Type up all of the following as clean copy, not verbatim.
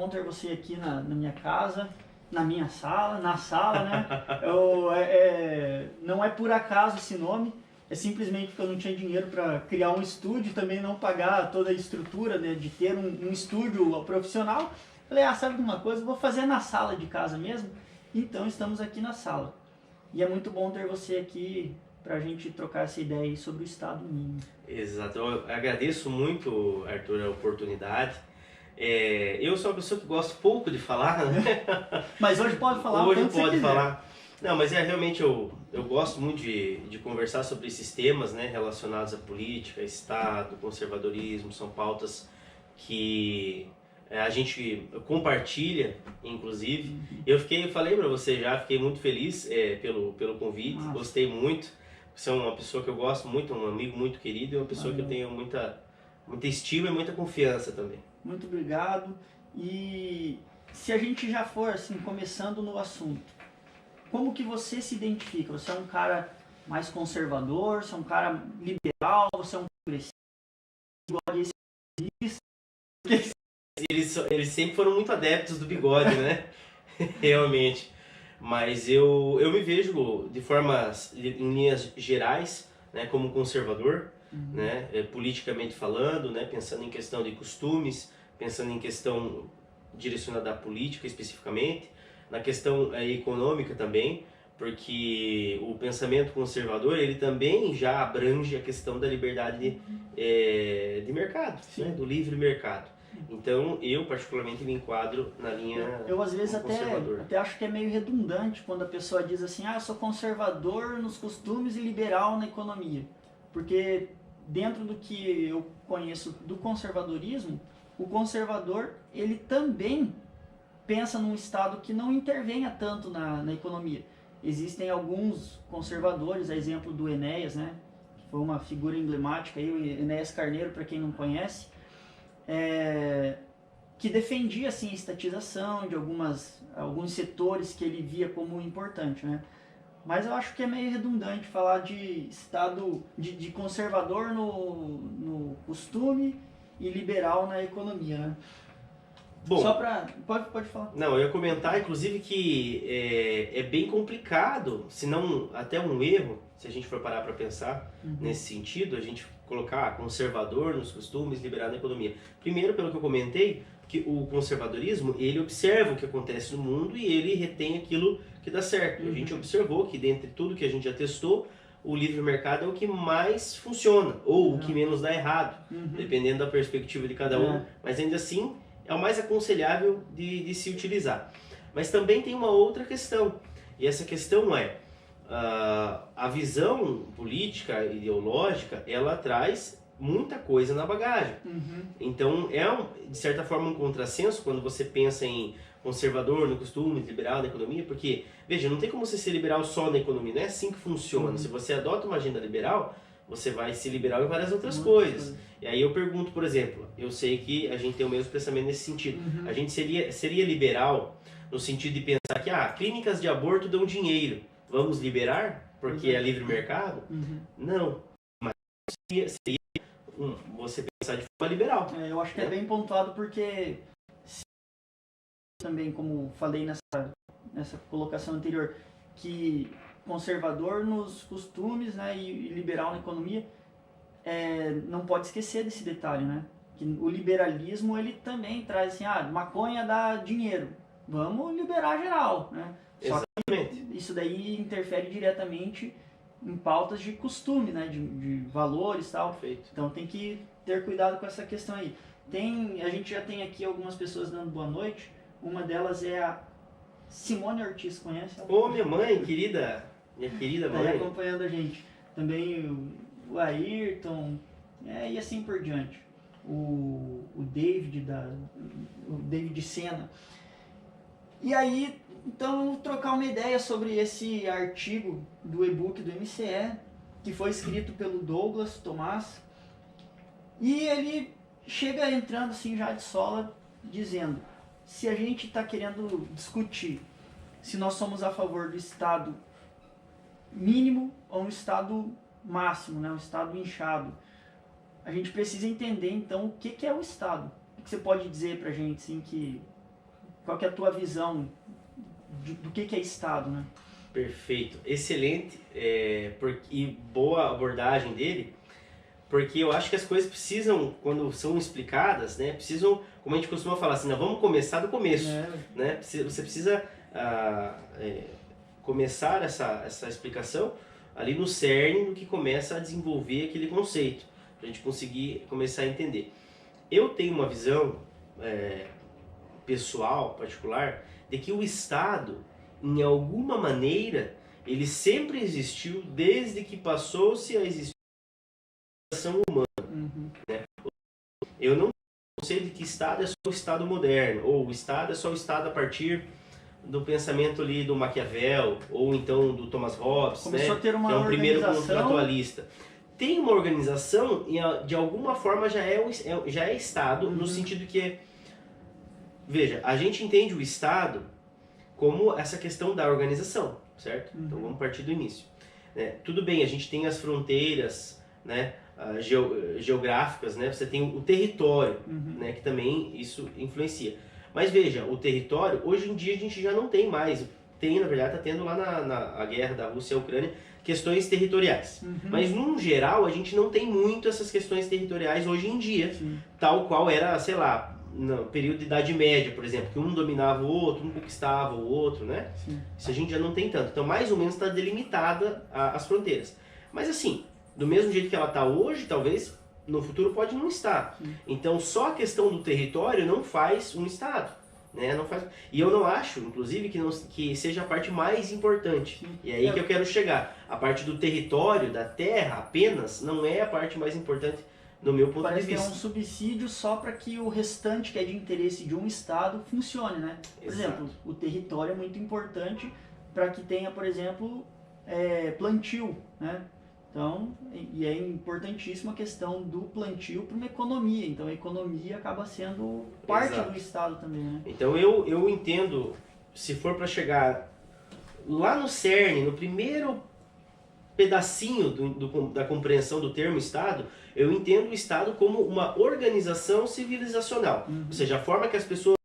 bom ter você aqui na minha casa, na minha sala, na sala, né? Não é por acaso esse nome, é simplesmente porque eu não tinha dinheiro para criar um estúdio, também não pagar toda a estrutura, né, de ter um estúdio profissional. Falei, sabe de uma coisa? Eu vou fazer na sala de casa mesmo. Então estamos aqui na sala. E é muito bom ter você aqui para a gente trocar essa ideia aí sobre o Estado mínimo. Exato, eu agradeço muito, Arthur, a oportunidade. Eu sou uma pessoa que gosto pouco de falar, né? Mas hoje pode falar Hoje o tanto pode você quiser. falar. Não, mas realmente eu gosto muito de conversar sobre esses temas, né, relacionados à política, Estado, conservadorismo, são pautas que a gente compartilha, inclusive. Eu falei para você já, fiquei muito feliz pelo convite, Nossa. gostei muito. Você é uma pessoa que eu gosto muito, um amigo muito querido e uma pessoa que eu tenho muita estima e muita confiança também. Muito obrigado. E se a gente já for assim, começando no assunto, como que você se identifica? Você é um cara mais conservador? Você é um cara liberal? Você é um progressista? Eles sempre foram muito adeptos do bigode, né? Realmente. Mas eu me vejo em linhas gerais, né, como conservador, né, politicamente falando, né, pensando em questão de costumes, pensando em questão direcionada à política especificamente, na questão econômica também, porque o pensamento conservador ele também já abrange a questão da liberdade de mercado, né, do livre mercado. Então eu particularmente me enquadro na linha Eu às vezes conservador. até acho que é meio redundante quando a pessoa diz assim, eu sou conservador nos costumes e liberal na economia. Porque dentro do que eu conheço do conservadorismo, o conservador ele também pensa num Estado que não intervenha tanto na economia. Existem alguns conservadores, a exemplo do Enéas, né? Que foi uma figura emblemática, aí, o Enéas Carneiro, para quem não conhece, que defendia assim, a estatização de alguns setores que ele via como importante, né? Mas eu acho que é meio redundante falar de Estado, de conservador no costume e liberal na economia, né? Bom, só para pode falar. Não, eu ia comentar, inclusive, que é bem complicado, se não até um erro, se a gente for parar para pensar nesse sentido, a gente colocar conservador nos costumes, liberal na economia. Primeiro, pelo que eu comentei, que o conservadorismo, ele observa o que acontece no mundo e ele retém aquilo que dá certo. A gente observou que, dentre tudo que a gente já testou, o livre mercado é o que mais funciona, ou o que menos dá errado, dependendo da perspectiva de cada um, mas ainda assim é o mais aconselhável de se utilizar. Mas também tem uma outra questão, e essa questão é a visão política, ideológica, ela traz muita coisa na bagagem. Então de certa forma um contrassenso quando você pensa em conservador no costume, liberal na economia, porque, veja, não tem como você ser liberal só na economia, não é assim que funciona. Se você adota uma agenda liberal, você vai ser liberal em várias outras coisas. E aí eu pergunto, por exemplo, eu sei que a gente tem o mesmo pensamento nesse sentido. A gente seria liberal no sentido de pensar que clínicas de aborto dão dinheiro, vamos liberar porque é livre mercado? Não, mas seria você pensar de forma liberal. Eu acho que é bem pontuado porque também, como falei nessa colocação anterior, que conservador nos costumes, né, e liberal na economia, não pode esquecer desse detalhe, né? Que o liberalismo ele também traz assim, maconha dá dinheiro, vamos liberar geral, né? Só Exatamente. que isso daí interfere diretamente em pautas de costume, né? De valores e tal. Perfeito. Então tem que ter cuidado com essa questão aí. A gente já tem aqui algumas pessoas dando boa noite. Uma delas é a Simone Ortiz, conhece? Ô, minha mãe, querida, minha querida mãe. Tá aí acompanhando a gente. Também o Ayrton, e assim por diante. O David Senna. E aí, então, vamos trocar uma ideia sobre esse artigo do e-book do MCE, que foi escrito pelo Douglas Tomás. E ele chega entrando assim já de sola, dizendo: se a gente está querendo discutir se nós somos a favor do Estado mínimo ou um Estado máximo, né, um Estado inchado, a gente precisa entender então o que é o Estado. O que você pode dizer para a gente assim, que qual que é a tua visão do que é Estado, né? Perfeito, excelente e boa abordagem dele, porque eu acho que as coisas precisam, quando são explicadas, né, precisam, como a gente costuma falar assim, vamos começar do começo, né? Você precisa começar essa explicação ali no cerne do que começa a desenvolver aquele conceito, para a gente conseguir começar a entender. Eu tenho uma visão pessoal, particular, de que o Estado, em alguma maneira, ele sempre existiu desde que passou-se a existir a ação humana. Né? Eu não sei de que Estado é só o Estado moderno, ou o Estado é só o Estado a partir do pensamento ali do Maquiavel, ou então do Thomas Hobbes, começou a ter uma que é um primeiro organização... contratualista. Tem uma organização e de alguma forma já é Estado, no sentido que, veja, a gente entende o Estado como essa questão da organização, certo? Então vamos partir do início. Tudo bem, a gente tem as fronteiras, né, geográficas, né? Você tem o território, né, que também isso influencia. Mas veja, o território, hoje em dia a gente já não tem mais. Na verdade, está tendo lá na guerra da Rússia e Ucrânia questões territoriais. Mas, num geral, a gente não tem muito essas questões territoriais hoje em dia, tal qual era, sei lá, no período de Idade Média, por exemplo, que um dominava o outro, um conquistava o outro, né? Isso a gente já não tem tanto. Então, mais ou menos está delimitada as fronteiras. Mas, assim, do mesmo jeito que ela está hoje, talvez no futuro pode não estar. Então, só a questão do território não faz um Estado. Né? Não faz... E eu não acho, inclusive, que seja a parte mais importante. E é aí que eu quero chegar. A parte do território, da terra, apenas, não é a parte mais importante do meu ponto de vista. Parece que é um subsídio só para que o restante que é de interesse de um Estado funcione, né? Por exemplo, o território é muito importante para que tenha, por exemplo, plantio, né? Então, e é importantíssima a questão do plantio para uma economia. Então, a economia acaba sendo parte do Estado também, né? Então, eu entendo, se for para chegar lá no cerne, no primeiro pedacinho da compreensão do termo Estado, eu entendo o Estado como uma organização civilizacional. Ou seja, a forma que as pessoas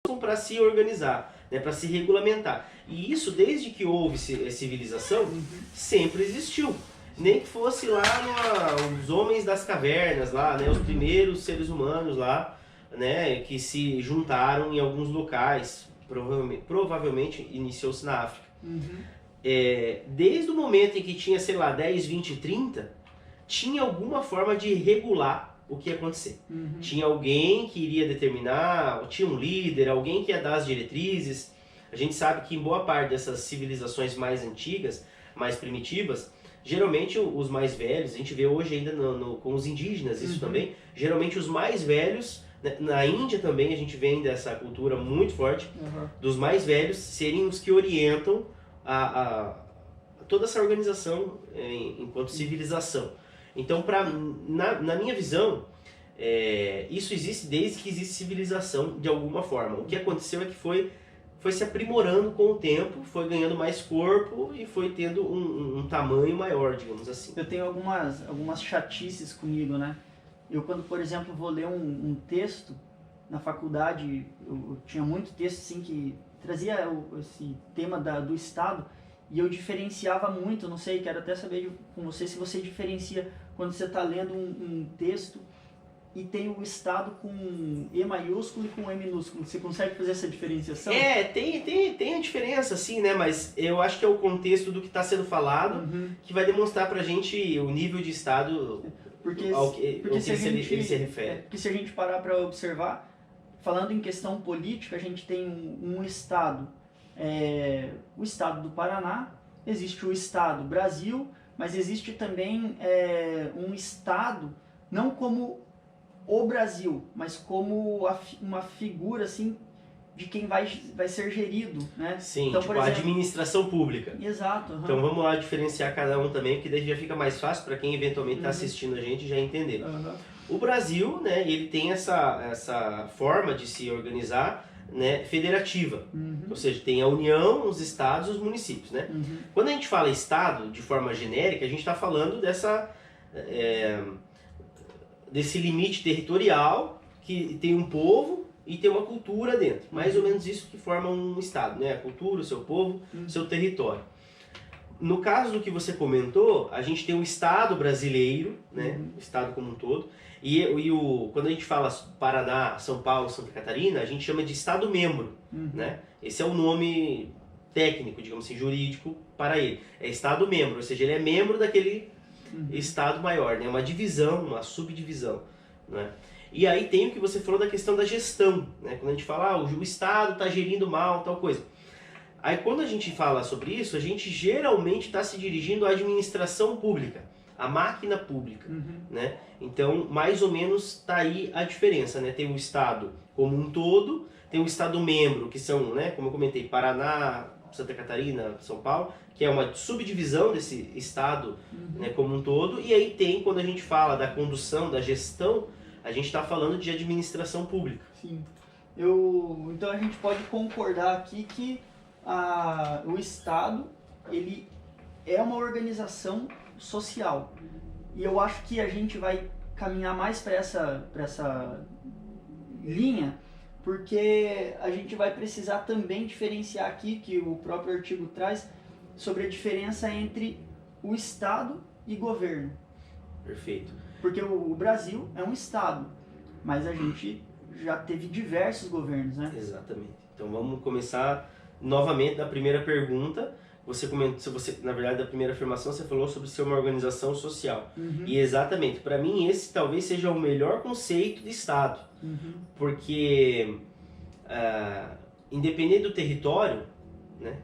usam para se organizar, né, para se regulamentar. E isso, desde que houve civilização, sempre existiu. Nem que fosse lá os homens das cavernas, lá, né, os primeiros seres humanos lá, né, que se juntaram em alguns locais, provavelmente iniciou-se na África. Desde o momento em que tinha, sei lá, 10, 20, 30, tinha alguma forma de regular o que ia acontecer. Tinha alguém que iria determinar, tinha um líder, alguém que ia dar as diretrizes. A gente sabe que em boa parte dessas civilizações mais antigas, mais primitivas, geralmente os mais velhos, a gente vê hoje ainda com os indígenas isso também, geralmente os mais velhos, né, na Índia também a gente vê ainda essa cultura muito forte, dos mais velhos serem os que orientam toda essa organização enquanto civilização. Então, na minha visão, isso existe desde que existe civilização de alguma forma. O que aconteceu é que foi se aprimorando com o tempo, foi ganhando mais corpo e foi tendo um tamanho maior, digamos assim. Eu tenho algumas chatices comigo, né? Eu, quando, por exemplo, vou ler um texto na faculdade, eu tinha muito texto assim, que trazia esse tema do Estado, e eu diferenciava muito, não sei, quero até saber com você se você diferencia quando você está lendo um texto e tem o Estado com E maiúsculo e com E minúsculo. Você consegue fazer essa diferenciação? Tem a diferença, sim, né? Mas eu acho que é o contexto do que está sendo falado que vai demonstrar pra gente o nível de Estado ao que ele se refere. Porque se a gente parar para observar, falando em questão política, a gente tem um Estado, o Estado do Paraná, existe o Estado Brasil, mas existe também um Estado, não como o Brasil, mas como uma figura assim de quem vai ser gerido, né? Sim, então, tipo por exemplo, a administração pública. Exato. Então vamos lá diferenciar cada um também, porque daí já fica mais fácil para quem eventualmente está assistindo a gente já entender. O Brasil, né, ele tem essa forma de se organizar, né, federativa. Ou seja, tem a União, os estados e os municípios, né? Quando a gente fala Estado de forma genérica, a gente está falando desse limite territorial que tem um povo, e ter uma cultura dentro. Mais ou menos isso que forma um Estado, né? A cultura, o seu povo, o seu território. No caso do que você comentou, a gente tem o Estado brasileiro, né? O Estado como um todo. Quando a gente fala Paraná, São Paulo, Santa Catarina, a gente chama de Estado-membro, né? Esse é o nome técnico, digamos assim, jurídico para ele. É Estado-membro, ou seja, ele é membro daquele Estado maior, né? Uma divisão, uma subdivisão, né? E aí tem o que você falou da questão da gestão, né? Quando a gente fala, o Estado está gerindo mal, tal coisa. Aí quando a gente fala sobre isso, a gente geralmente está se dirigindo à administração pública, à máquina pública, né? Então, mais ou menos está aí a diferença, né? Tem o Estado como um todo, tem o Estado-membro, que são, né, como eu comentei, Paraná, Santa Catarina, São Paulo, que é uma subdivisão desse Estado, né, como um todo, e aí tem, quando a gente fala da condução, da gestão, a gente está falando de administração pública. Sim. Então a gente pode concordar aqui que o Estado, ele é uma organização social. E eu acho que a gente vai caminhar mais para essa linha, porque a gente vai precisar também diferenciar aqui, que o próprio artigo traz, sobre a diferença entre o Estado e governo. Perfeito. Porque o Brasil é um Estado, mas a gente já teve diversos governos, né? Exatamente. Então vamos começar novamente da primeira pergunta. Você comentou, na verdade, da primeira afirmação, você falou sobre ser uma organização social. E exatamente, para mim esse talvez seja o melhor conceito de Estado. Porque, independente do território, né,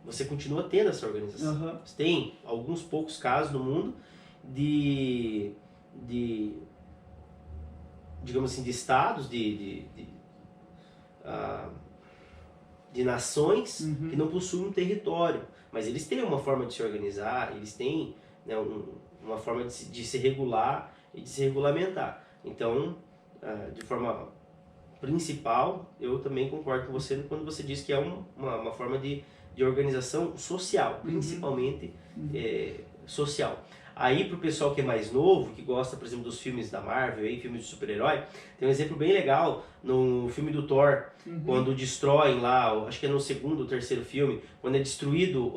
você continua tendo essa organização. Você tem alguns poucos casos no mundo digamos assim, de estados, de nações que não possuem um território, mas eles têm uma forma de se organizar, eles têm, né, uma forma de se regular e de se regulamentar. Então, de forma principal, eu também concordo com você quando você diz que é uma forma de organização social, principalmente social. Aí, pro pessoal que é mais novo, que gosta, por exemplo, dos filmes da Marvel, aí, filmes de super-herói, tem um exemplo bem legal no filme do Thor, quando destroem lá, acho que é no segundo ou terceiro filme, quando é destruído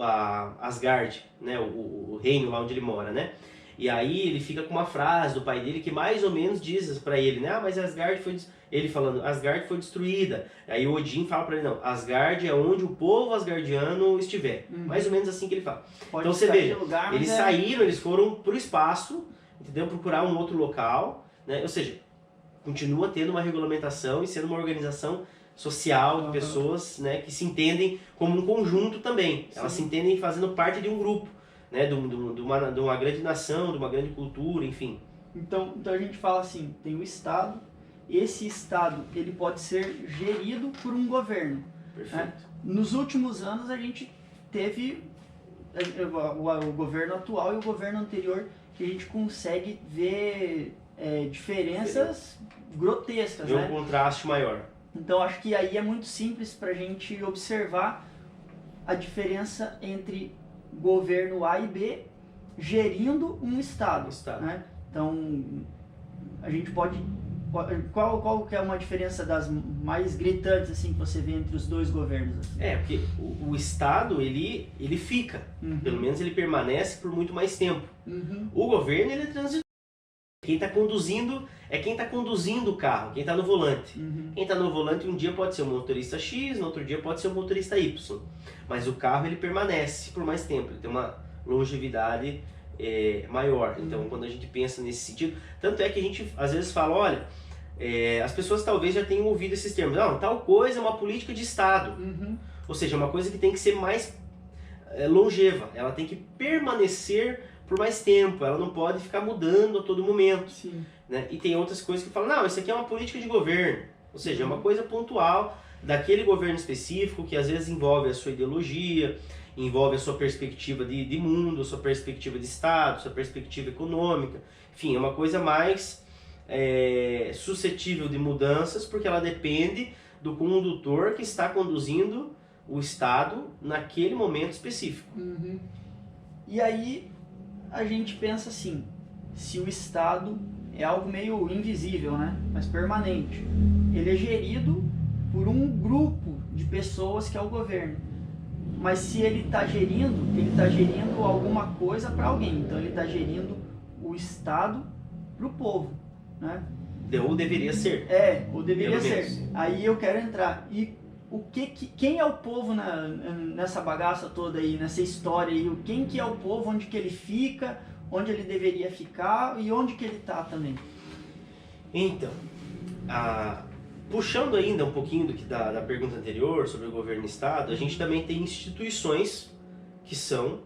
Asgard, né, o reino lá onde ele mora, né? E aí ele fica com uma frase do pai dele que mais ou menos diz pra ele, né? Mas Asgard foi... Ele falando, Asgard foi destruída. Aí o Odin fala pra ele, não, Asgard é onde o povo asgardiano estiver. Mais ou menos assim que ele fala. Então você veja, eles saíram, eles foram pro espaço, entendeu? Procurar um outro local, né? Ou seja, continua tendo uma regulamentação e sendo uma organização social de pessoas, né, que se entendem como um conjunto também. Elas se entendem fazendo parte de um grupo, né, de uma grande nação, de uma grande cultura, enfim. Então a gente fala assim, tem o Estado. Esse Estado, ele pode ser gerido por um governo. Perfeito. Né? Nos últimos anos a gente teve o governo atual e o governo anterior, que a gente consegue ver diferenças grotescas, Ver né? um contraste maior. Então acho que aí é muito simples para a gente observar a diferença entre governo A e B gerindo um Estado. Né? Então a gente pode... Qual que é uma diferença das mais gritantes assim, que você vê entre os dois governos? Assim? Porque o Estado, ele fica, pelo menos ele permanece por muito mais tempo. O governo, ele é transitório. Quem está conduzindo o carro, quem está no volante. Quem está no volante um dia pode ser um motorista X, no outro dia pode ser um motorista Y. Mas o carro, ele permanece por mais tempo, ele tem uma longevidade maior. Então, quando a gente pensa nesse sentido, tanto é que a gente às vezes fala, olha, as pessoas talvez já tenham ouvido esses termos, não, tal coisa é uma política de Estado. Ou seja, uma coisa que tem que ser mais longeva, ela tem que permanecer por mais tempo, ela não pode ficar mudando a todo momento. Né? E tem outras coisas que falam, não, isso aqui é uma política de governo, ou seja, é uma coisa pontual daquele governo específico que às vezes envolve a sua ideologia, envolve a sua perspectiva de mundo, a sua perspectiva de Estado, a sua perspectiva econômica. Enfim, é uma coisa mais suscetível de mudanças, porque ela depende do condutor que está conduzindo o Estado naquele momento específico. E aí a gente pensa assim, se o Estado é algo meio invisível, né? Mas permanente, ele é gerido por um grupo de pessoas que é o governo. Mas se ele está gerindo alguma coisa para alguém. Então ele está gerindo o Estado para o povo, né? Ou deveria ser. Ou deveria Pelo ser. menos. Aí eu quero entrar. E quem é o povo nessa bagaça toda aí, nessa história aí? Quem que é o povo, onde que ele fica, onde ele deveria ficar e onde que ele está também? Então, puxando ainda um pouquinho da pergunta anterior sobre o governo e Estado, a gente também tem instituições que são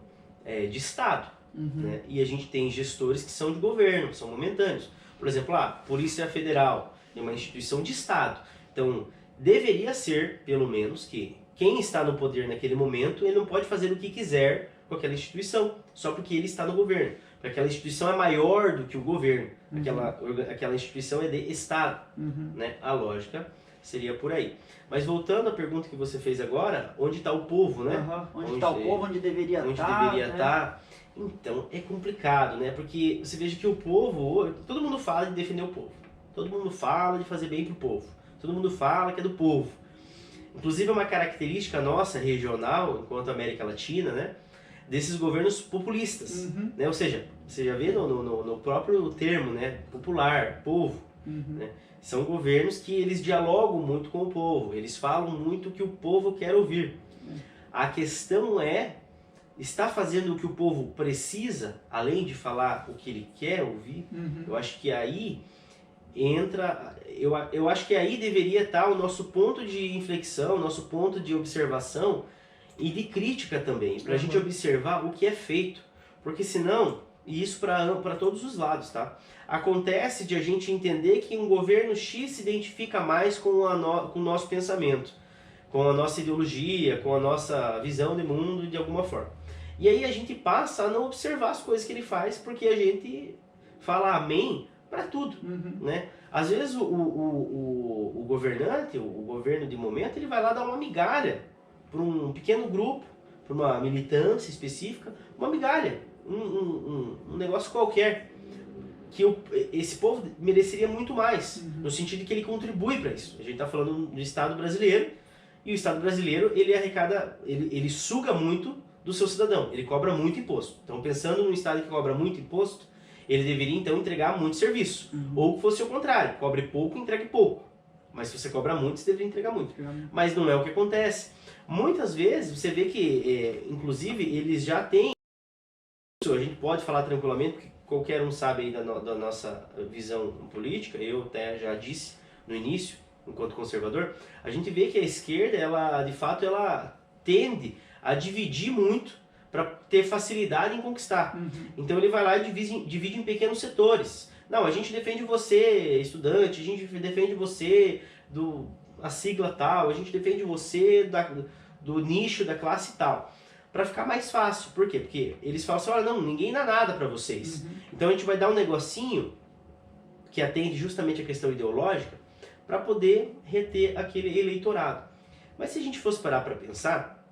de Estado, né? E a gente tem gestores que são de governo, são momentâneos. Por exemplo, a Polícia Federal é uma instituição de Estado. Então, deveria ser, pelo menos, que quem está no poder naquele momento, ele não pode fazer o que quiser com aquela instituição, só porque ele está no governo. Porque aquela instituição é maior do que o governo. Aquela instituição é de Estado. Né? A lógica seria por aí. Mas voltando à pergunta que você fez agora, onde está o povo, né? Onde está o povo, onde deveria estar. Então, é complicado, né? Porque você veja que o povo, todo mundo fala de defender o povo. Todo mundo fala de fazer bem pro povo. Todo mundo fala que é do povo. Inclusive é uma característica nossa, regional, enquanto América Latina, né? Desses governos populistas. Né? Ou seja, você já vê no próprio termo, né? Popular, povo. Né? São governos que eles dialogam muito com o povo. Eles falam muito o que o povo quer ouvir. A questão é, está fazendo o que o povo precisa, além de falar o que ele quer ouvir? Eu acho que aí entra... Eu acho que aí deveria estar o nosso ponto de inflexão, o nosso ponto de observação e de crítica também, para a gente observar o que é feito. Porque senão, e isso para todos os lados, tá? Acontece de a gente entender que um governo X se identifica mais com o nosso pensamento, com a nossa ideologia, com a nossa visão de mundo de alguma forma. E aí a gente passa a não observar as coisas que ele faz, porque a gente fala amém para tudo, né? Às vezes o governante, o governo de momento, ele vai lá dar uma migalha para um pequeno grupo, para uma militância específica, uma migalha, um negócio qualquer, que esse povo mereceria muito mais, no sentido de que ele contribui para isso. A gente está falando do Estado brasileiro, e o Estado brasileiro, ele arrecada, ele suga muito do seu cidadão, ele cobra muito imposto. Então, pensando num Estado que cobra muito imposto, ele deveria então entregar muito serviço. Ou que fosse o contrário, cobre pouco, entregue pouco. Mas se você cobra muito, você deveria entregar muito. Mas não é o que acontece. Muitas vezes você vê que, inclusive, eles já têm isso, a gente pode falar tranquilamente, porque qualquer um sabe aí da nossa visão política, eu até já disse no início, enquanto conservador, a gente vê que a esquerda, ela de fato, ela tende a dividir muito para ter facilidade em conquistar. Então ele vai lá e divide em pequenos setores. Não, a gente defende você, estudante, a gente defende você a sigla tal, a gente defende você do nicho da classe tal. Para ficar mais fácil. Por quê? Porque eles falam assim, olha, não, ninguém dá nada para vocês. Então a gente vai dar um negocinho que atende justamente a questão ideológica para poder reter aquele eleitorado. Mas se a gente fosse parar para pensar,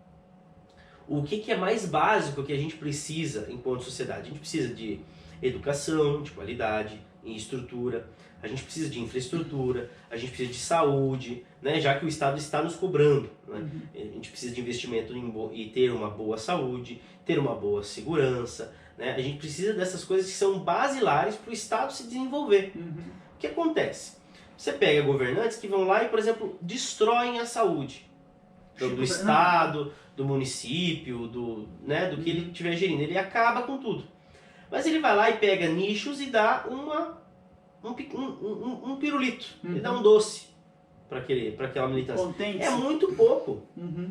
o que é mais básico que a gente precisa enquanto sociedade? A gente precisa de educação, de qualidade, em estrutura, a gente precisa de infraestrutura, a gente precisa de saúde, né? Já que o Estado está nos cobrando. Né? A gente precisa de investimento e ter uma boa saúde, ter uma boa segurança. Né? A gente precisa dessas coisas que são basilares para o Estado se desenvolver. O que acontece? Você pega governantes que vão lá e, por exemplo, destroem a saúde do Estado, do município, do que ele estiver gerindo. Ele acaba com tudo. Mas ele vai lá e pega nichos e dá um pirulito. Ele dá um doce para aquela militância. Contente. É muito pouco.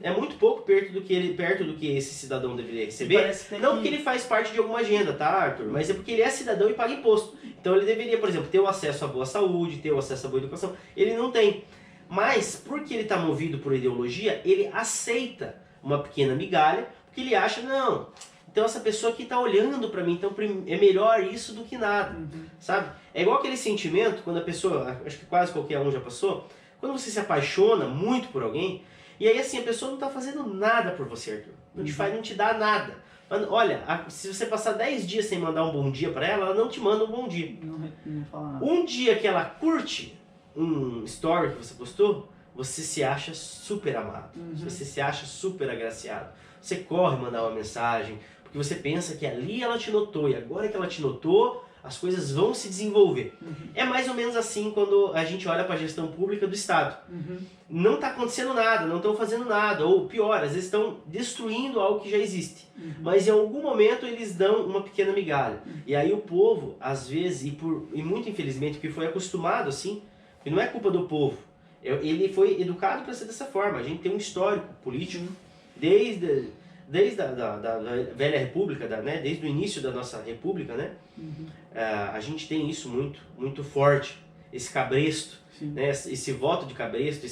É muito pouco perto do que esse cidadão deveria receber. Não porque ele faz parte de alguma agenda, tá, Arthur? Mas é porque ele é cidadão e paga imposto. Então ele deveria, por exemplo, ter o acesso à boa saúde, ter o acesso à boa educação. Ele não tem. Mas, porque ele está movido por ideologia, ele aceita uma pequena migalha, porque ele acha, não, então essa pessoa aqui está olhando para mim, então é melhor isso do que nada, sabe? É igual aquele sentimento, quando a pessoa, acho que quase qualquer um já passou, quando você se apaixona muito por alguém, e aí assim, a pessoa não está fazendo nada por você, Arthur, não te dá nada. Mas, olha, se você passar 10 dias sem mandar um bom dia para ela não te manda um bom dia. Não fala nada. Um dia que ela curte um story que você postou, você se acha super amado, você se acha super agraciado. Você corre mandar uma mensagem, porque você pensa que ali ela te notou, e agora que ela te notou, as coisas vão se desenvolver. É mais ou menos assim quando a gente olha para a gestão pública do Estado. Não está acontecendo nada, não estão fazendo nada, ou pior, às vezes estão destruindo algo que já existe. Mas em algum momento eles dão uma pequena migalha. E aí o povo, às vezes, e muito infelizmente, porque foi acostumado assim, e não é culpa do povo, ele foi educado para ser dessa forma. A gente tem um histórico político desde a velha república, né, desde o início da nossa república, né, a gente tem isso muito forte, esse cabresto, né, esse voto de cabresto,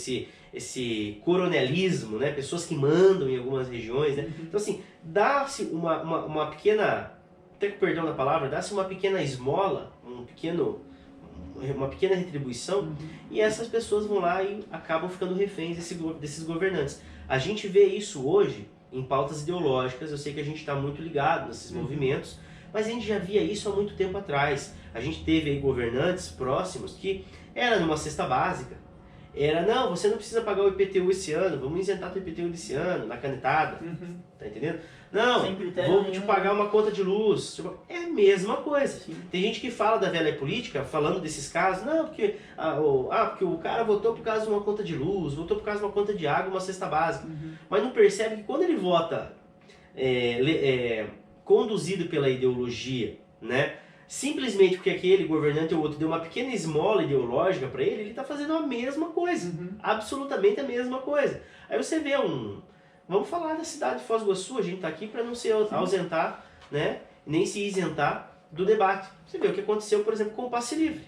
esse coronelismo, né, pessoas que mandam em algumas regiões, né. Então assim, dá-se uma pequena, até com perdão da palavra, dá-se uma pequena esmola, uma pequena retribuição, e essas pessoas vão lá e acabam ficando reféns desses governantes. A gente vê isso hoje em pautas ideológicas. Eu sei que a gente está muito ligado nesses movimentos, mas a gente já via isso há muito tempo atrás. A gente teve aí governantes próximos que era numa cesta básica, não, você não precisa pagar o IPTU esse ano, vamos isentar o IPTU desse ano, na canetada, tá entendendo? Não, vou te pagar uma conta de luz. É a mesma coisa. Tem gente que fala da velha política, falando desses casos, não, porque o cara votou por causa de uma conta de luz, votou por causa de uma conta de água, uma cesta básica. Mas não percebe que quando ele vota conduzido pela ideologia, né, simplesmente porque aquele governante ou outro deu uma pequena esmola ideológica para ele está fazendo a mesma coisa. Absolutamente a mesma coisa. Aí você vê Vamos falar da cidade de Foz do Iguaçu, a gente está aqui para não se ausentar, né, nem se isentar do debate. Você vê o que aconteceu, por exemplo, com o passe livre.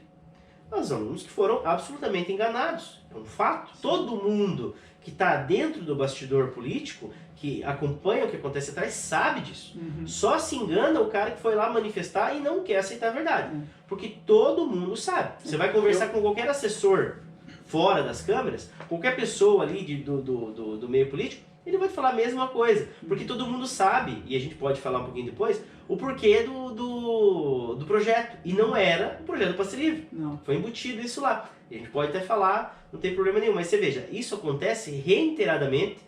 Nós alunos que foram absolutamente enganados. É um fato. Todo mundo que está dentro do bastidor político, que acompanha o que acontece atrás, sabe disso. Só se engana o cara que foi lá manifestar e não quer aceitar a verdade. Porque todo mundo sabe. Você vai conversar com qualquer assessor fora das câmeras, qualquer pessoa ali do meio político, ele vai te falar a mesma coisa, porque todo mundo sabe, e a gente pode falar um pouquinho depois, o porquê do projeto. E não era o projeto do passe livre. Não. Foi embutido isso lá. E a gente pode até falar, não tem problema nenhum. Mas você veja, isso acontece reiteradamente,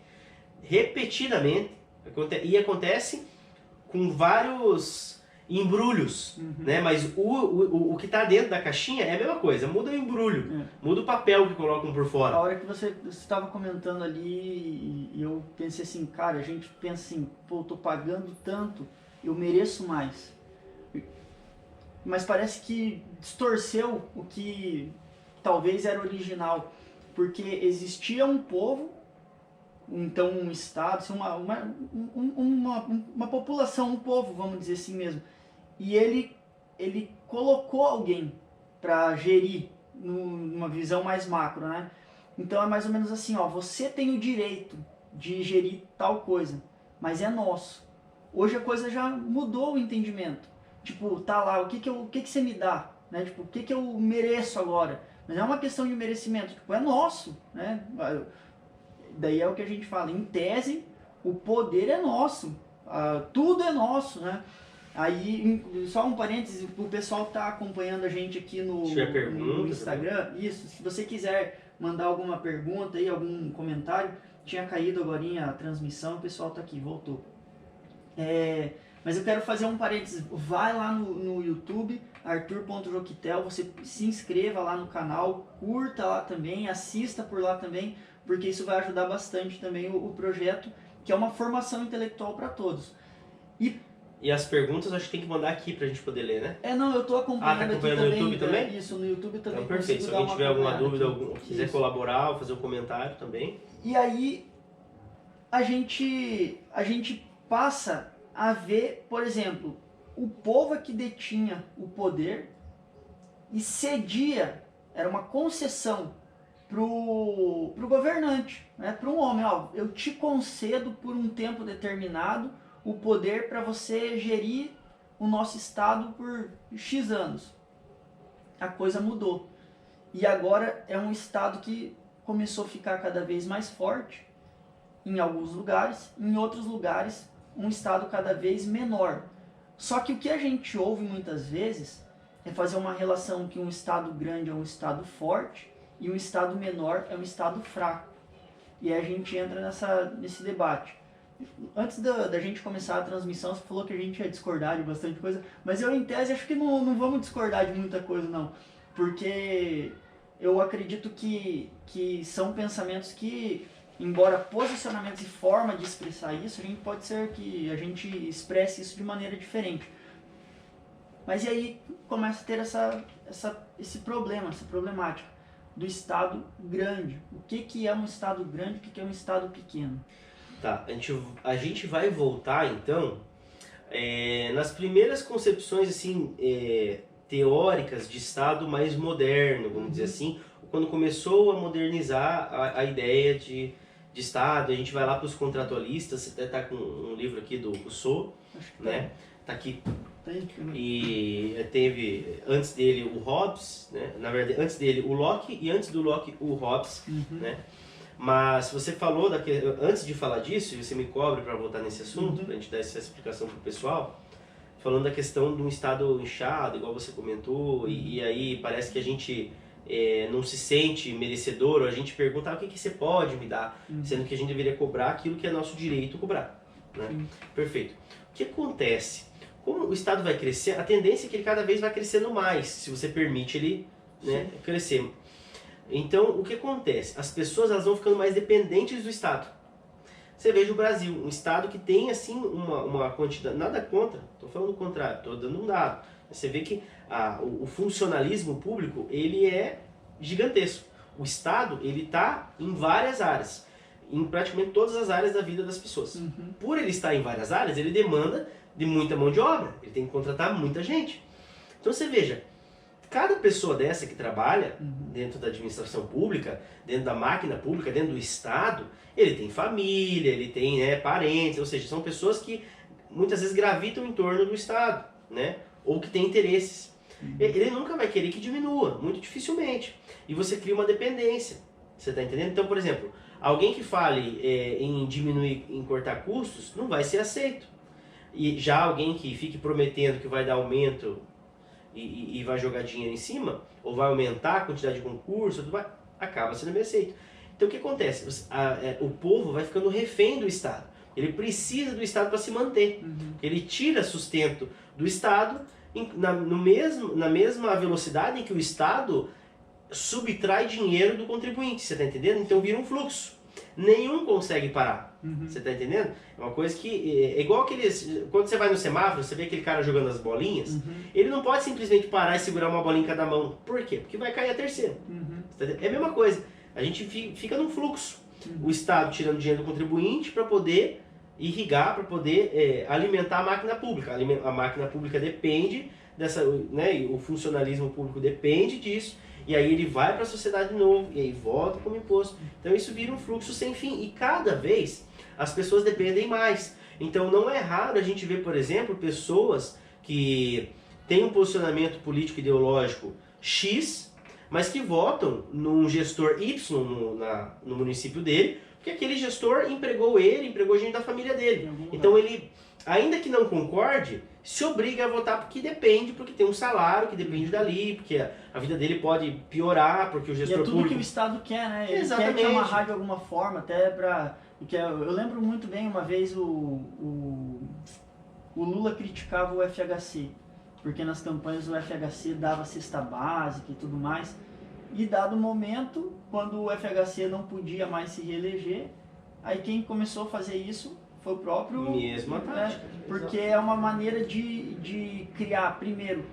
repetidamente, e acontece com vários embrulhos, né? Mas o que está dentro da caixinha é a mesma coisa, muda o embrulho, muda o papel que colocam por fora. A hora que você estava comentando ali, e eu pensei assim, cara, a gente pensa assim, pô, eu tô pagando tanto, eu mereço mais. Mas parece que distorceu o que talvez era original, porque existia um povo, então um estado, uma população, um povo, vamos dizer assim mesmo, e ele colocou alguém para gerir numa visão mais macro, né? Então é mais ou menos assim, ó, você tem o direito de gerir tal coisa, mas é nosso. Hoje a coisa já mudou o entendimento. Tipo, tá lá, o que você me dá? Né? Tipo, o que eu mereço agora? Mas não é uma questão de merecimento, tipo, é nosso, né? Daí é o que a gente fala, em tese, o poder é nosso, tudo é nosso, né? Aí, só um parênteses, o pessoal que está acompanhando a gente aqui no Instagram, também. Isso, se você quiser mandar alguma pergunta aí, algum comentário, tinha caído agora a transmissão, o pessoal está aqui, voltou. Mas eu quero fazer um parênteses, vai lá no YouTube, arthur.joquitel, você se inscreva lá no canal, curta lá também, assista por lá também, porque isso vai ajudar bastante também o projeto, que é uma formação intelectual para todos. E as perguntas acho que tem que mandar aqui pra gente poder ler, né? Não, eu tô acompanhando, tá acompanhando aqui no YouTube também? Isso, no YouTube também. Então, perfeito. Se alguém tiver alguma dúvida, quiser colaborar ou fazer um comentário também. E aí, a gente passa a ver, por exemplo, o povo que detinha o poder e cedia, era uma concessão pro governante, né? Para um homem, ó, eu te concedo por um tempo determinado o poder para você gerir o nosso estado por X anos. A coisa mudou. E agora é um estado que começou a ficar cada vez mais forte em alguns lugares, em outros lugares um estado cada vez menor. Só que o que a gente ouve muitas vezes é fazer uma relação que um estado grande é um estado forte e um Estado menor é um Estado fraco. E aí a gente entra nesse debate. Antes da gente começar a transmissão, você falou que a gente ia discordar de bastante coisa, mas eu, em tese, acho que não vamos discordar de muita coisa, não. Porque eu acredito que são pensamentos que, embora posicionamentos e forma de expressar isso, a gente pode ser que a gente expresse isso de maneira diferente. Mas e aí começa a ter esse problema, essa problemática do Estado grande. O que é um Estado grande, o que é um Estado pequeno? Tá, a gente vai voltar então nas primeiras concepções assim, teóricas de Estado mais moderno, vamos dizer assim, quando começou a modernizar a ideia de Estado. A gente vai lá para os contratualistas, você até está com um livro aqui do Rousseau, né? Tá aqui. E teve antes dele o Hobbes, né? Na verdade, antes dele o Locke e antes do Locke o Hobbes, né? Mas você falou, antes de falar disso, e você me cobre para voltar nesse assunto, para a gente dar essa explicação para o pessoal, falando da questão de um Estado inchado, igual você comentou, e aí parece que a gente não se sente merecedor, ou a gente pergunta o que você pode me dar, sendo que a gente deveria cobrar aquilo que é nosso direito cobrar. Né? Perfeito. O que acontece? Como o Estado vai crescer, a tendência é que ele cada vez vai crescendo mais, se você permite ele, né, crescer. Então, o que acontece? As pessoas elas vão ficando mais dependentes do Estado. Você veja o Brasil, um Estado que tem assim uma quantidade, nada contra, estou falando o contrário, estou dando um dado. Você vê que o funcionalismo público ele é gigantesco. O Estado ele está em várias áreas, em praticamente todas as áreas da vida das pessoas. Por ele estar em várias áreas, ele demanda de muita mão de obra, ele tem que contratar muita gente. Então você veja, cada pessoa dessa que trabalha dentro da administração pública, dentro da máquina pública, dentro do Estado, ele tem família, ele tem parentes, ou seja, são pessoas que muitas vezes gravitam em torno do Estado, né? Ou que têm interesses. Ele nunca vai querer que diminua, muito dificilmente. E você cria uma dependência, você está entendendo? Então, por exemplo, alguém que fale em diminuir, em cortar custos, não vai ser aceito. E já alguém que fique prometendo que vai dar aumento e vai jogar dinheiro em cima, ou vai aumentar a quantidade de concurso, acaba sendo bem aceito. Então o que acontece? O povo vai ficando refém do Estado. Ele precisa do Estado para se manter. Ele tira sustento do Estado na mesma velocidade em que o Estado subtrai dinheiro do contribuinte. Você está entendendo? Então vira um fluxo. Nenhum consegue parar. Você tá entendendo? É uma coisa que é igual aqueles. Quando você vai no semáforo, você vê aquele cara jogando as bolinhas, ele não pode simplesmente parar e segurar uma bolinha em cada mão. Por quê? Porque vai cair a terceira. É a mesma coisa. A gente fica num fluxo. O Estado tirando dinheiro do contribuinte para poder irrigar, para poder alimentar a máquina pública. A máquina pública depende dessa, né? O funcionalismo público depende disso. E aí ele vai para a sociedade de novo, e aí volta como imposto. Então isso vira um fluxo sem fim. E cada vez as pessoas dependem mais. Então não é raro a gente ver, por exemplo, pessoas que têm um posicionamento político ideológico X, mas que votam num gestor Y no município dele, porque aquele gestor empregou gente da família dele. Então ele, ainda que não concorde, se obriga a votar porque tem um salário que depende dali, porque a vida dele pode piorar, porque o gestor público... público... que o Estado quer, né? Ele Exatamente. quer te amarrar de alguma forma, até pra... Eu lembro muito bem, uma vez o Lula criticava o FHC, porque nas campanhas o FHC dava cesta básica e tudo mais, e dado momento, quando o FHC não podia mais se reeleger, aí quem começou a fazer isso foi o próprio... Mesma tática. Porque é uma maneira de criar, primeiro,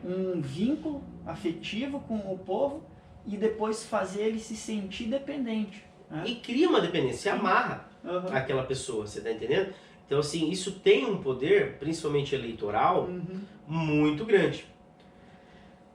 um vínculo afetivo com o povo e depois fazer ele se sentir dependente. Né? E cria uma dependência, amarra aquela pessoa, você está entendendo? Então, assim, isso tem um poder, principalmente eleitoral, muito grande.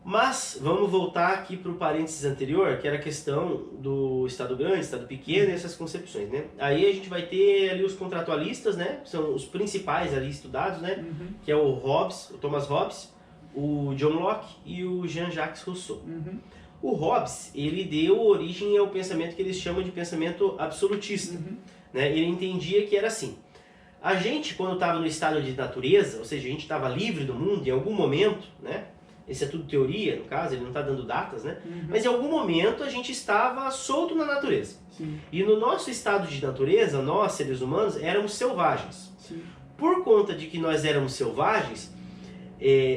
Mas, vamos voltar aqui para o parênteses anterior, que era a questão do Estado grande, Estado pequeno e essas concepções, né? Aí a gente vai ter ali os contratualistas, né? São os principais ali estudados, né? Que é o Hobbes, o Thomas Hobbes, o John Locke e o Jean-Jacques Rousseau. O Hobbes, ele deu origem ao pensamento que eles chamam de pensamento absolutista. Né? Ele entendia que era assim, a gente quando estava no estado de natureza, ou seja, a gente estava livre do mundo, em algum momento, né? Isso é tudo teoria, no caso, ele não está dando datas, né? Mas em algum momento a gente estava solto na natureza. Sim. E no nosso estado de natureza, nós, seres humanos, éramos selvagens. Sim. Por conta de que nós éramos selvagens,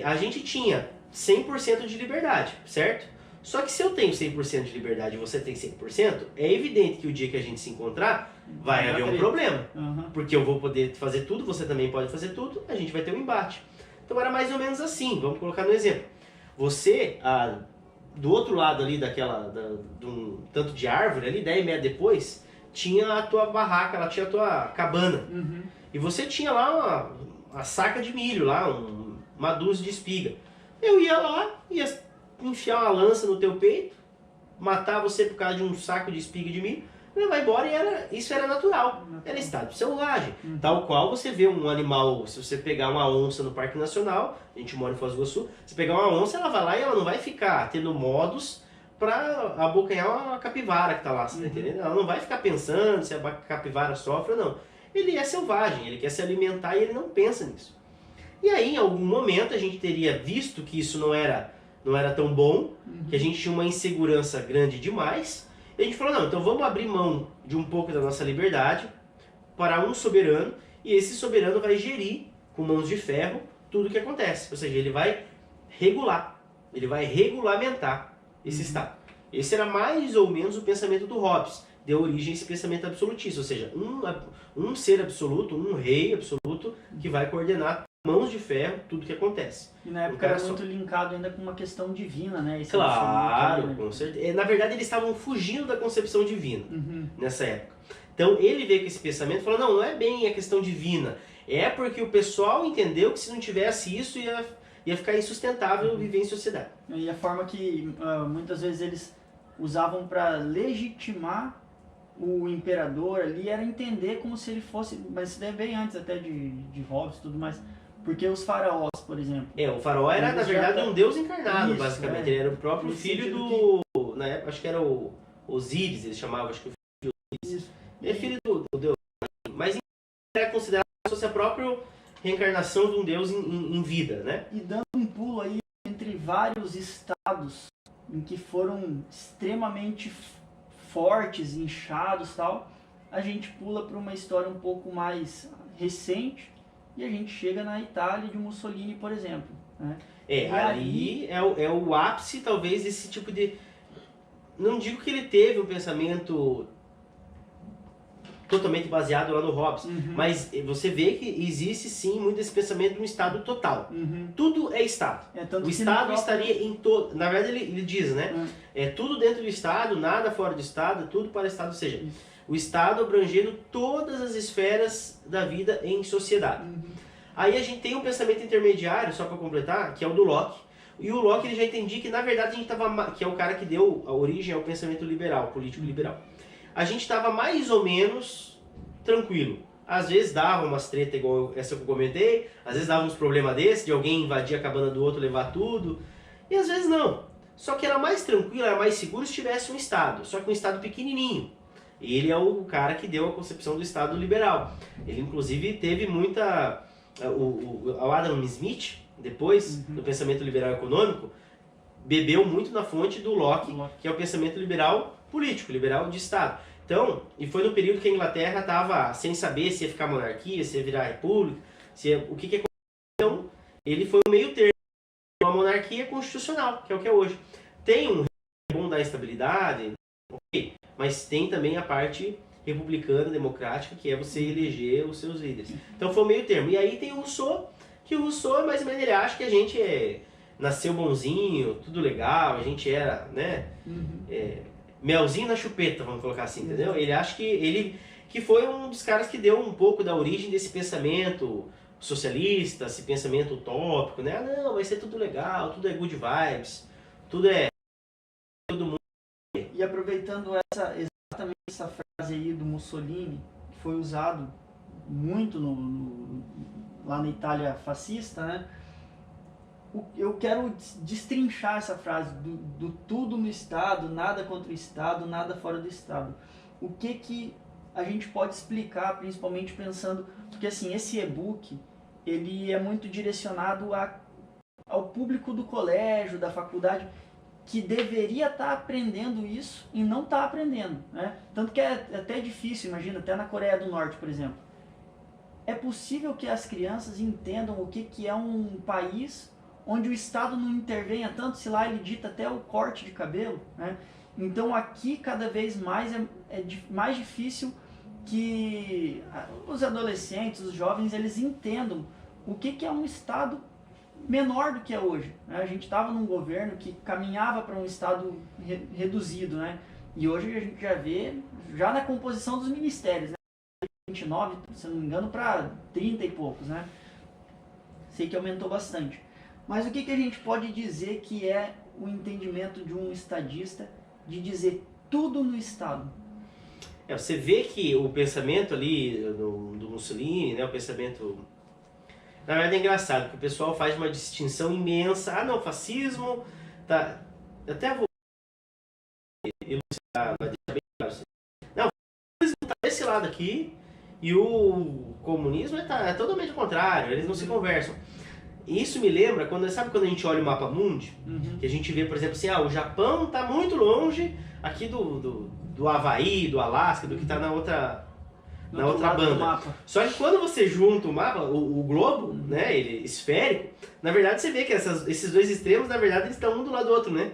a gente tinha 100% de liberdade, certo? Só que se eu tenho 100% de liberdade e você tem 100%, é evidente que o dia que a gente se encontrar, vai haver um problema. Porque eu vou poder fazer tudo, você também pode fazer tudo, a gente vai ter um embate. Então era mais ou menos assim, vamos colocar no exemplo. Você, do outro lado ali de um tanto de árvore, ali 10 metros depois, tinha a tua barraca, ela tinha a tua cabana. E você tinha lá uma saca de milho, lá, uma dúzia de espiga. Eu ia lá, ia enfiar uma lança no teu peito, matar você por causa de um saco de espiga de milho, levar embora, e isso era natural. Era estado selvagem. Tal qual você vê um animal, se você pegar uma onça no Parque Nacional, a gente mora em Foz do Iguaçu, você pegar uma onça, ela vai lá e ela não vai ficar tendo modos para abocanhar uma capivara que tá lá, você tá entendendo? Ela não vai ficar pensando se a capivara sofre ou não. Ele é selvagem, ele quer se alimentar e ele não pensa nisso. E aí, em algum momento, a gente teria visto que isso não era tão bom, que a gente tinha uma insegurança grande demais, e a gente falou, não, então vamos abrir mão de um pouco da nossa liberdade para um soberano, e esse soberano vai gerir, com mãos de ferro, tudo o que acontece. Ou seja, ele vai regular, ele vai regulamentar esse Estado. Esse era mais ou menos o pensamento do Hobbes, deu origem a esse pensamento absolutista, ou seja, um ser absoluto, um rei absoluto, que vai coordenar mãos de ferro tudo que acontece. E na época era muito linkado ainda com uma questão divina, né? Esse claro, com certeza. Na verdade, eles estavam fugindo da concepção divina nessa época. Então, ele veio com esse pensamento e falou, não é bem a questão divina, é porque o pessoal entendeu que se não tivesse isso, ia ficar insustentável viver em sociedade. E a forma que muitas vezes eles usavam para legitimar o imperador ali era entender como se ele fosse, mas isso daí veio antes até de Hobbes e tudo mais, porque os faraós, por exemplo. O faraó era, na verdade, um deus encarnado, isso, basicamente. Ele era o próprio filho do... Na época, acho que era o Osíris, eles chamavam, acho que o filho do Osíris. É filho do deus. Mas era considerado como se fosse a própria reencarnação de um deus em vida, né? E dando um pulo aí entre vários estados em que foram extremamente fortes, inchados e tal, a gente pula para uma história um pouco mais recente e a gente chega na Itália de Mussolini, por exemplo. Né? Ali é o ápice, talvez, desse tipo de... Não digo que ele teve um pensamento totalmente baseado lá no Hobbes, mas você vê que existe sim muito esse pensamento de um Estado total. Tudo é Estado. O Estado estaria em todo... Na verdade ele diz, né? É tudo dentro do Estado, nada fora do Estado, tudo para o Estado. Ou seja, o Estado abrangendo todas as esferas da vida em sociedade. Aí a gente tem um pensamento intermediário, só para completar, que é o do Locke. E o Locke ele já entendia que na verdade a gente estava... Que é o cara que deu a origem ao pensamento liberal, político liberal. A gente estava mais ou menos tranquilo. Às vezes dava umas treta igual essa que eu comentei, às vezes dava uns problemas desses, de alguém invadir a cabana do outro, levar tudo, e às vezes não. Só que era mais tranquilo, era mais seguro se tivesse um Estado, só que um Estado pequenininho. Ele é o cara que deu a concepção do Estado liberal. Ele inclusive teve muita... O Adam Smith, depois, do pensamento liberal econômico, bebeu muito na fonte do Locke, que é o pensamento liberal político, liberal de Estado. Então, e foi no período que a Inglaterra estava sem saber se ia ficar monarquia, se ia virar república, o que aconteceu. Então, ele foi o meio termo, uma monarquia constitucional, que é o que é hoje. Tem um bom da estabilidade, ok, mas tem também a parte republicana, democrática, que é você eleger os seus líderes. Então foi o meio termo. E aí tem o Rousseau, que o Rousseau, mais ou menos, ele acha que a gente nasceu bonzinho, tudo legal, a gente era, né, melzinho na chupeta, vamos colocar assim, entendeu? Ele acha que ele foi um dos caras que deu um pouco da origem desse pensamento socialista, esse pensamento utópico, né? Ah, não, vai ser tudo legal, tudo é good vibes, tudo é todo mundo. E aproveitando exatamente essa frase aí do Mussolini, que foi usado muito lá na Itália fascista, né? Eu quero destrinchar essa frase do tudo no Estado, nada contra o Estado, nada fora do Estado. O que a gente pode explicar, principalmente pensando... Porque assim, esse e-book, ele é muito direcionado ao público do colégio, da faculdade, que deveria estar aprendendo isso e não está aprendendo, né? Tanto que é até difícil, imagina, até na Coreia do Norte, por exemplo. É possível que as crianças entendam o que é um país onde o Estado não intervenha tanto, se lá ele dita até o corte de cabelo, né? Então aqui cada vez mais é mais difícil que os adolescentes, os jovens, eles entendam o que é um Estado menor do que é hoje, né? A gente estava num governo que caminhava para um Estado reduzido, né? E hoje a gente já vê, já na composição dos ministérios, né? 29, se não me engano, para 30 e poucos, né? Sei que aumentou bastante. Mas o que a gente pode dizer que é o entendimento de um estadista de dizer tudo no Estado? Você vê que o pensamento ali do Mussolini, né, o pensamento... Na verdade é engraçado, porque o pessoal faz uma distinção imensa. Ah, não, fascismo... Tá, eu até vou elucidar, vai deixar bem claro isso. Não, o fascismo está desse lado aqui e o comunismo é totalmente o contrário, eles não se conversam. E isso me lembra, sabe quando a gente olha o mapa mundi? Que a gente vê, por exemplo, assim, o Japão está muito longe aqui do Havaí, do Alasca, do que está na outra banda. Só que quando você junta o mapa, o globo, né, ele esférico, na verdade você vê que esses dois extremos, na verdade, eles estão um do lado do outro, né?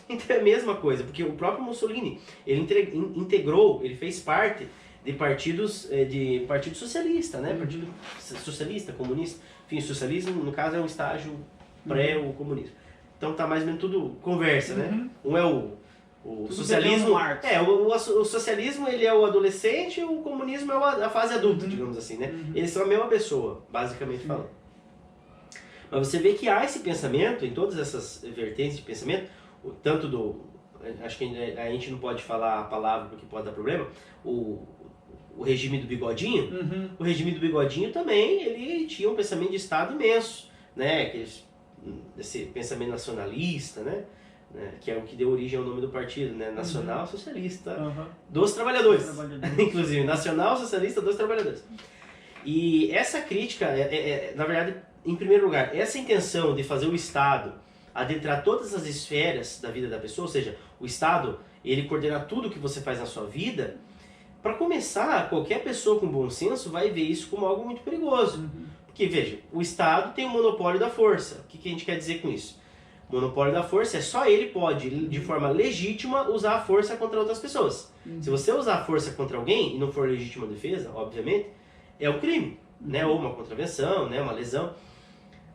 Então é a mesma coisa, porque o próprio Mussolini, ele integrou, ele fez parte de partido socialista, né? Partido socialista, comunista, enfim, o socialismo, no caso, é um estágio pré o comunismo. Então tá mais ou menos tudo conversa, né? Um é o socialismo, o socialismo ele é o adolescente, o comunismo é a fase adulta, digamos assim, né? Eles são a mesma pessoa, basicamente falando. Mas você vê que há esse pensamento, em todas essas vertentes de pensamento, tanto acho que a gente não pode falar a palavra porque pode dar problema, o regime do Bigodinho, o regime do Bigodinho também, ele tinha um pensamento de Estado imenso, né? Esse pensamento nacionalista, né? Que é o que deu origem ao nome do partido, né? Nacional Socialista dos Trabalhadores. Inclusive, Nacional Socialista dos Trabalhadores. E essa crítica, na verdade, em primeiro lugar, essa intenção de fazer o Estado adentrar todas as esferas da vida da pessoa, ou seja, o Estado, ele coordenar tudo que você faz na sua vida. Para começar, qualquer pessoa com bom senso vai ver isso como algo muito perigoso. Porque, veja, o Estado tem o monopólio da força. O que a gente quer dizer com isso? O monopólio da força é só ele pode, de forma legítima, usar a força contra outras pessoas. Se você usar a força contra alguém, e não for legítima defesa, obviamente, é um crime, né? Ou uma contravenção, né? Uma lesão.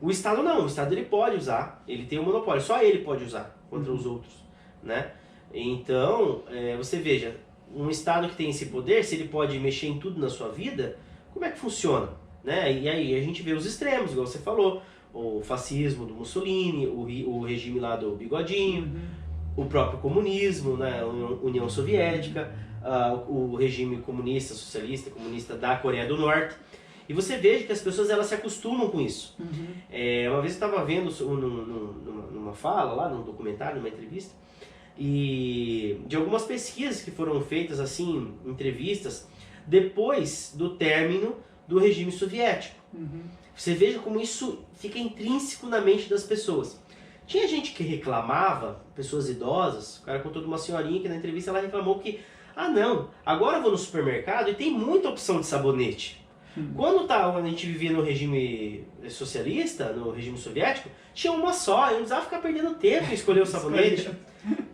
O Estado não, o Estado ele pode usar, ele tem o monopólio, só ele pode usar contra os outros, né? Então, você veja, um Estado que tem esse poder, se ele pode mexer em tudo na sua vida, como é que funciona? Né? E aí a gente vê os extremos, igual você falou, o fascismo do Mussolini, o regime lá do Bigodinho, o próprio comunismo, né? A União Soviética, o regime comunista, socialista, comunista da Coreia do Norte. E você veja que as pessoas elas se acostumam com isso. Uma vez eu estava vendo numa fala, lá num documentário, numa entrevista, e de algumas pesquisas que foram feitas, assim, entrevistas, depois do término do regime soviético. Você veja como isso fica intrínseco na mente das pessoas. Tinha gente que reclamava, pessoas idosas, o cara contou de uma senhorinha que na entrevista ela reclamou que, não, agora eu vou no supermercado e tem muita opção de sabonete. Quando a gente vivia no regime socialista, no regime soviético, tinha uma só, eu não precisava ficar perdendo tempo em escolher o sabonete.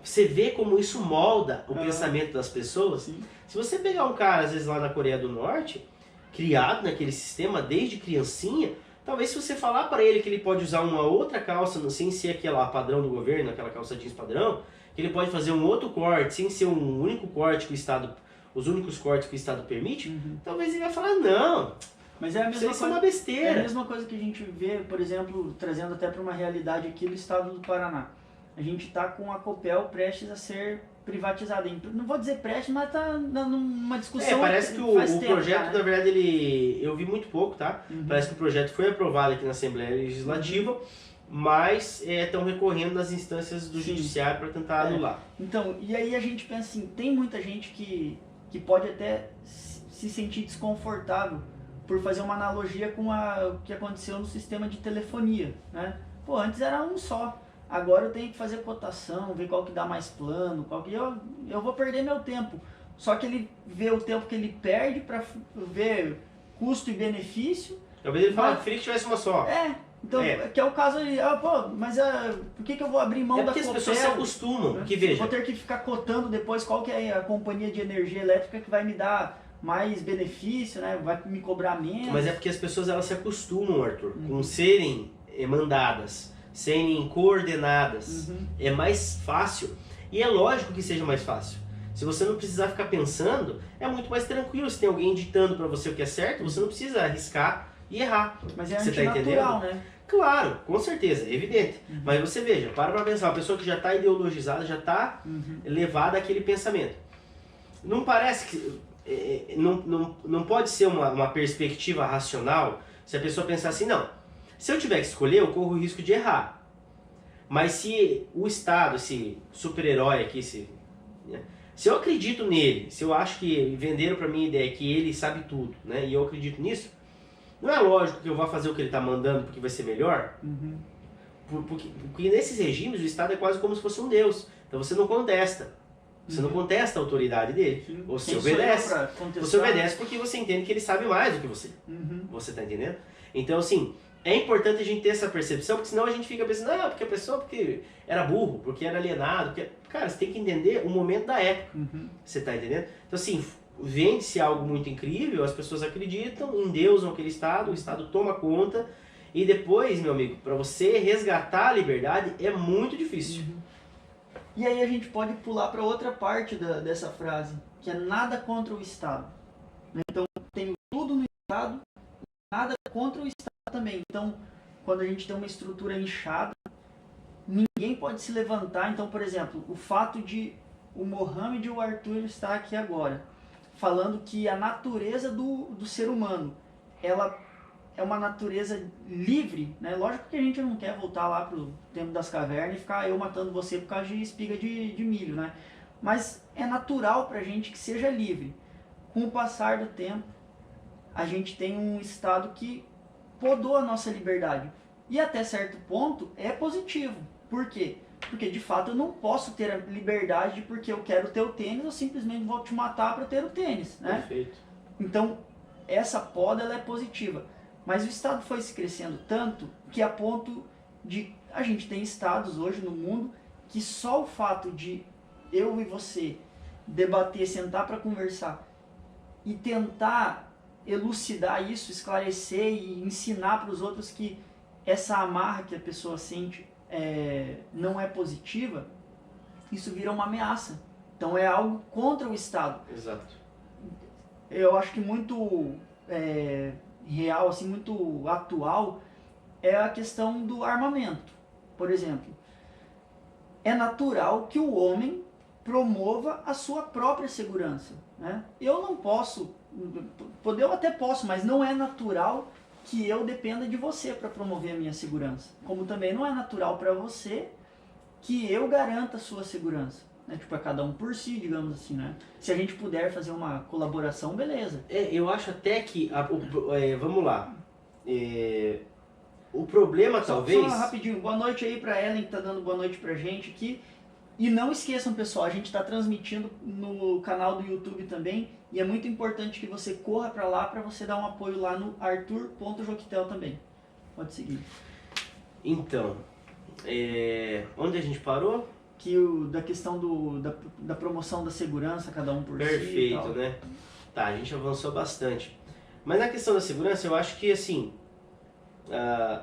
Você vê como isso molda o pensamento das pessoas. Se você pegar um cara, às vezes lá na Coreia do Norte, criado naquele sistema desde criancinha, talvez se você falar para ele que ele pode usar uma outra calça, sem ser aquela padrão do governo, aquela calça jeans padrão, que ele pode fazer um outro corte, sem ser um único corte que o Estado... os únicos cortes que o Estado permite, talvez ele vai falar, não, mas é a mesma isso é uma besteira. É a mesma coisa que a gente vê, por exemplo, trazendo até para uma realidade aqui do estado do Paraná. A gente está com a Copel prestes a ser privatizada. Não vou dizer prestes, mas está numa discussão. Parece que o projeto, na verdade, eu vi muito pouco, tá? Parece que o projeto foi aprovado aqui na Assembleia Legislativa, mas estão recorrendo nas instâncias do Judiciário para tentar anular. Então, e aí a gente pensa assim, tem muita gente que pode até se sentir desconfortável por fazer uma analogia com o que aconteceu no sistema de telefonia, né? Pô, antes era um só. Agora eu tenho que fazer cotação, ver qual que dá mais plano, qual que eu vou perder meu tempo. Só que ele vê o tempo que ele perde para ver custo e benefício. Talvez ele fale, Mas- preferia que tivesse uma só. Então, que é o caso aí, pô, mas por que eu vou abrir mão É da porque as Copel? pessoas se acostumam, porque veja, Vou ter que ficar cotando depois qual que é a companhia de energia elétrica que vai me dar mais benefício, né? Vai me cobrar menos. mas é porque as pessoas elas se acostumam, Arthur, com serem mandadas, serem coordenadas. É mais fácil e é lógico que seja mais fácil. Se você não precisar ficar pensando, é muito mais tranquilo. Se tem alguém ditando para você o que é certo, você não precisa arriscar e errar. Mas é Você tá antinatural, entendendo? né? Claro, com certeza, é evidente. Mas você veja, para pra pensar, uma pessoa que já está ideologizada, já está levada àquele pensamento. Não parece que... não pode ser uma perspectiva racional se a pessoa pensar assim, não, se eu tiver que escolher, eu corro o risco de errar. Mas se o Estado, esse super-herói aqui, se eu acredito nele, se eu acho que venderam para mim a ideia que ele sabe tudo, né, e eu acredito nisso, não é lógico que eu vá fazer o que ele está mandando porque vai ser melhor? Porque nesses regimes o Estado é quase como se fosse um Deus. Então você não contesta. Você não contesta a autoridade dele. Você obedece. Você obedece porque você entende que ele sabe mais do que você. Você está entendendo? Então, assim, é importante a gente ter essa percepção, porque senão a gente fica pensando, porque a pessoa porque era burro, porque era alienado. Porque... Cara, você tem que entender o momento da época. Você está entendendo? Então, assim, vende-se algo muito incrível, as pessoas acreditam, endeusam aquele Estado, o Estado toma conta, e depois, meu amigo, para você resgatar a liberdade é muito difícil. E aí a gente pode pular para outra parte dessa frase, que é nada contra o Estado. Então, tenho tudo no Estado, nada contra o Estado também. Então, quando a gente tem uma estrutura inchada, ninguém pode se levantar. Então, por exemplo, o fato de o Mohamed e o Arthur estar aqui agora, falando que a natureza do ser humano, ela é uma natureza livre, né? Lógico que a gente não quer voltar lá pro tempo das cavernas e ficar eu matando você por causa de espiga de milho, né? Mas é natural pra gente que seja livre. Com o passar do tempo, a gente tem um Estado que podou a nossa liberdade. E até certo ponto é positivo. Por quê? Porque de fato eu não posso ter a liberdade porque eu quero ter o tênis, eu simplesmente vou te matar para ter o tênis, né? Perfeito. Então, essa poda ela é positiva. Mas o Estado foi se crescendo tanto que a ponto de... A gente tem estados hoje no mundo que só o fato de eu e você debater, sentar para conversar e tentar elucidar isso, esclarecer e ensinar para os outros que essa amarra que a pessoa sente não é positiva, isso vira uma ameaça. Então é algo contra o Estado. Exato. Eu acho que muito real, assim, muito atual, é a questão do armamento. Por exemplo, é natural que o homem promova a sua própria segurança, né? Eu não posso, eu até posso, mas não é natural que eu dependa de você para promover a minha segurança. Como também não é natural para você que eu garanta a sua segurança. Tipo, é cada um por si, digamos assim, né? Se a gente puder fazer uma colaboração, beleza. Eu acho até que, vamos lá, o problema talvez... Só rapidinho, boa noite aí pra Ellen que tá dando boa noite pra gente aqui. E não esqueçam, pessoal, a gente tá transmitindo no canal do YouTube também. E é muito importante que você corra pra lá pra você dar um apoio lá no arthur.joquitel também. Pode seguir. Então, onde a gente parou? Da questão da promoção da segurança, cada um por si. Perfeito, né? Tá, a gente avançou bastante. Mas na questão da segurança, eu acho que assim,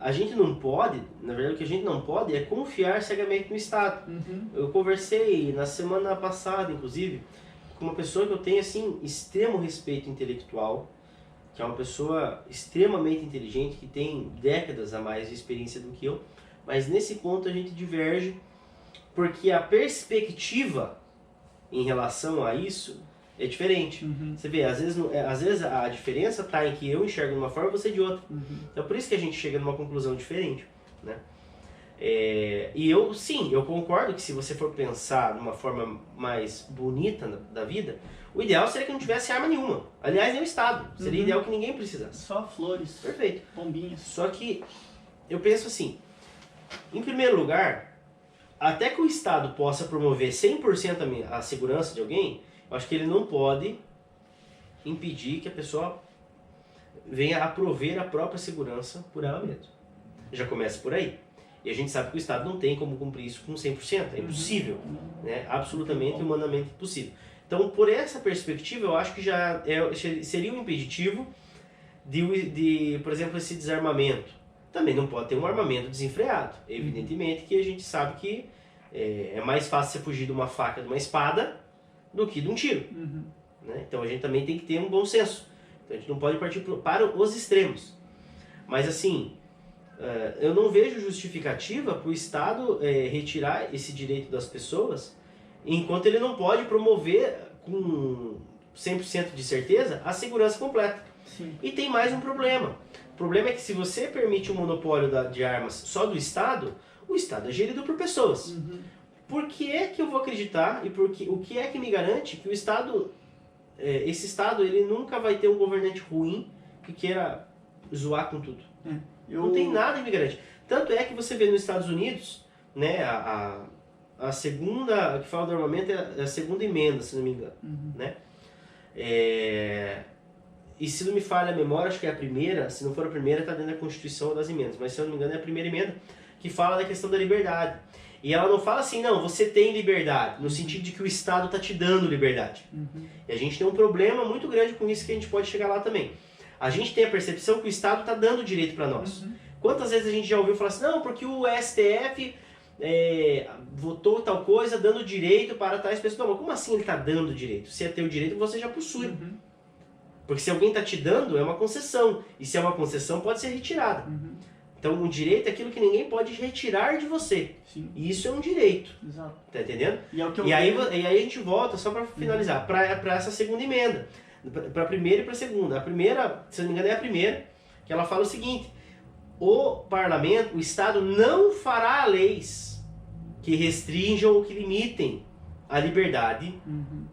a gente não pode, na verdade o que a gente não pode é confiar cegamente no Estado. Eu conversei na semana passada, inclusive, com uma pessoa que eu tenho assim, extremo respeito intelectual, que é uma pessoa extremamente inteligente, que tem décadas a mais de experiência do que eu, mas nesse ponto a gente diverge, porque a perspectiva em relação a isso é diferente. Você vê, às vezes a diferença está em que eu enxergo de uma forma e você de outra. Então por isso que a gente chega numa conclusão diferente, né? E eu concordo que se você for pensar de uma forma mais bonita da vida, o ideal seria que não tivesse arma nenhuma. Aliás, nem o Estado. Seria ideal que ninguém precisasse. Só flores. Perfeito. Pombinhas. Só que eu penso assim, Em primeiro lugar, até que o Estado possa promover 100% a segurança de alguém, eu acho que ele não pode impedir que a pessoa venha a prover a própria segurança por ela mesma. Já começa por aí. E a gente sabe que o Estado não tem como cumprir isso com 100%, é impossível, né? Absolutamente, humanamente impossível. Então, por essa perspectiva, eu acho que já seria um impeditivo de, por exemplo, esse desarmamento. Também não pode ter um armamento desenfreado. Evidentemente que a gente sabe que é mais fácil você fugir de uma faca, de uma espada, do que de um tiro. Né? Então a gente também tem que ter um bom senso. Então a gente não pode partir para os extremos. Mas assim, eu não vejo justificativa para o Estado retirar esse direito das pessoas, enquanto ele não pode promover com 100% de certeza a segurança completa. Sim. E tem mais um problema. O problema é que se você permite o monopólio de armas só do Estado, o Estado é gerido por pessoas. Por que é que eu vou acreditar e o que é que me garante que o Estado, esse Estado, ele nunca vai ter um governante ruim que queira zoar com tudo? Não tem nada que me garante. Tanto é que você vê nos Estados Unidos, né, a segunda, que fala do armamento, é a segunda emenda, se não me engano. Né? E se não me falha a memória, acho que é a primeira, se não for a primeira, está dentro da Constituição das emendas, mas se eu não me engano é a primeira emenda, que fala da questão da liberdade. E ela não fala assim, não, você tem liberdade, no sentido de que o Estado está te dando liberdade. E a gente tem um problema muito grande com isso, que a gente pode chegar lá também. A gente tem a percepção que o Estado está dando direito para nós. Quantas vezes a gente já ouviu falar assim, não, porque o STF votou tal coisa dando direito para tais pessoas. Não, mas como assim ele está dando direito? Se é teu direito, você já possui. Porque se alguém está te dando, é uma concessão. E se é uma concessão, pode ser retirada. Então, um direito é aquilo que ninguém pode retirar de você. Sim. E isso é um direito. Exato. Tá entendendo? E Aí a gente volta, só para finalizar, para essa segunda emenda. Para a primeira e para a segunda. A primeira, se não me engano, é a primeira, que ela fala o seguinte: o parlamento, o Estado não fará leis que restringam ou que limitem a liberdade